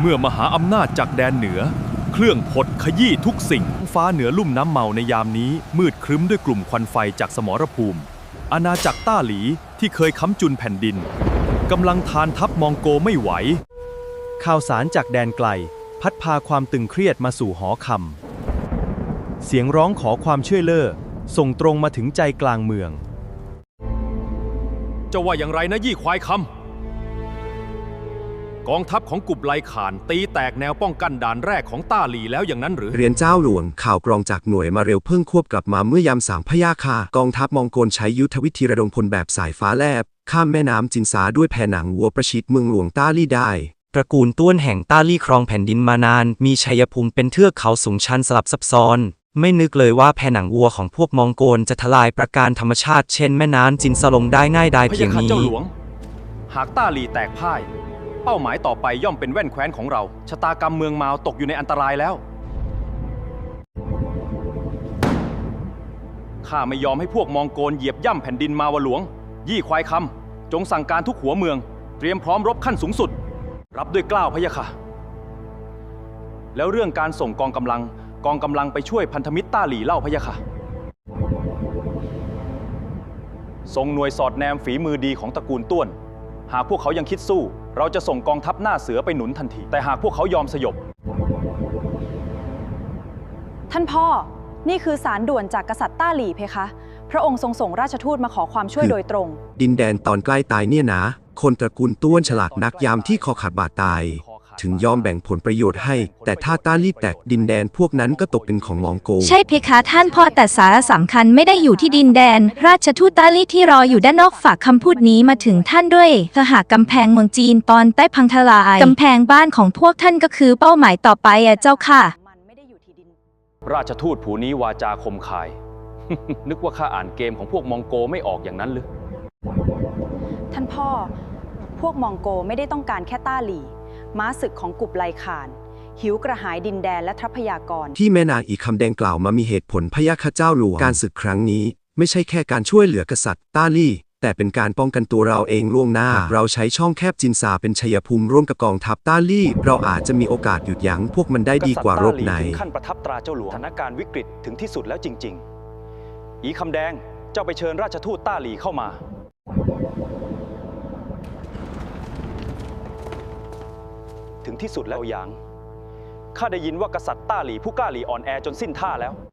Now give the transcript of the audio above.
เมื่อมหาอำนาจจากแดนเหนือเครื่องพดขยี้ทุกสิ่งฟ้าเหนือลุ่มน้ำเมาในยามนี้มืดครึ้มด้วยกลุ่มควันไฟจากสมรภูมิอาณาจักรต้าหลีที่เคยค้ำจุนแผ่นดินกำลังทานทัพมองโกไม่ไหวข่าวสารจากแดนไกลพัดพาความตึงเครียดมาสู่หอคำเสียงร้องขอความช่วยเหลือส่งตรงมาถึงใจกลางเมืองจะว่าอย่างไรนะยี่ควายคำกองทัพของกุบไลข่านตีแตกแนวป้องกันด่านแรกของต้าหลีแล้วอย่างนั้นหรือเรียนเจ้าหลวงข่าวกรองจากหน่วยมาเร็วเพิ่งควบกลับมาเมื่อยามสามพะยาค่ะกองทัพมองโกลใช้ยุทธวิธีระดมพลแบบสายฟ้าแลบข้ามแม่น้ำจินซาด้วยแพหนังวัวประชิดเมืองหลวงต้าลี่ได้ตระกูลต้วนแห่งต้าลี่ครองแผ่นดินมานานมีชัยภูมิเป็นเทือกเขาสูงชันสลับซับซ้อนไม่นึกเลยว่าแผ่หนังวัวของพวกมองโกลจะทลายประการธรรมชาติเช่นแม่น้ำจินซาลงได้ง่ายดายเพียงนี้พะยะค่ะเจ้าหลวงหากต้าหลีแตกพ่ายเป้าหมายต่อไปย่อมเป็นแว่นแคว้นของเราชะตากรรมเมืองมาวตกอยู่ในอันตรายแล้วข้าไม่ยอมให้พวกมองโกลเหยียบย่ำแผ่นดินมาวหลวงยี่ควายคำจงสั่งการทุกหัวเมืองเตรียมพร้อมรบขั้นสูงสุดรับด้วยเกล้าพะยะค่ะแล้วเรื่องการส่งกองกำลังไปช่วยพันธมิตรต้าหลีเล่าพะยะค่ะส่งหน่วยสอดแนมฝีมือดีของตระกูลต้วนหากพวกเขายังคิดสู้เราจะส่งกองทัพหน้าเสือไปหนุนทันทีแต่หากพวกเขายอมสยบท่านพ่อนี่คือสารด่วนจากกษัตริย์ต้าหลี่เพคะพระองค์ทรงส่งราชทูตมาขอความช่วยโดยตรงดินแดนตอนใกล้ตายเนี่ยนะคนตระกูลต้วนฉลาดนักยามที่คอขาดบาดตายถึงยอมแบ่งผลประโยชน์ให้แต่ถ้าต้าลี่แตกดินแดนพวกนั้นก็ตกเป็นของมองโกใช่เพคะท่านพ่อแต่สาระสำคัญไม่ได้อยู่ที่ดินแดนราชทูตต้าลี่ที่รออยู่ด้านนอกฝากคำพูดนี้มาถึงท่านด้วยถ้าหากกำแพงเมืองจีนตอนใต้พังทลายกำแพงบ้านของพวกท่านก็คือเป้าหมายต่อไปเจ้าค่ะราชทูตผู้นี้วาจาคมคาย นึกว่าข้าอ่านเกมของพวกมองโกไม่ออกอย่างนั้นหรือท่านพ่อพวกมองโกไม่ได้ต้องการแค่ต้าหลี่ม้าศึกของกุบไลข่านหิวกระหายดินแดนและทรัพยากรที่แม่นางอีกคำแดงกล่าวมามีเหตุผลพะยะค่ะเจ้าหลวงการศึกครั้งนี้ไม่ใช่แค่การช่วยเหลือกษัตริย์ต้าลี่แต่เป็นการป้องกันตัวเราเองล่วงหน้าเราใช้ช่องแคบจินซาเป็นชัยภูมิร่วมกับกองทัพต้าลี่เราอาจจะมีโอกาสหยุดยั้งพวกมันได้ดีกว่ารบในขั้นประทับตราเจ้าหลวงสถานการณ์วิกฤตถึงที่สุดแล้วจริงๆอีคำแดงเจ้าไปเชิญราชทูตต้าหลีเข้ามาถึงที่สุดแล้วหยางข้าได้ยินว่ากษัตริย์ต้าหลีผู้กล้าหลีอ่อนแอจนสิ้นท่าแล้ว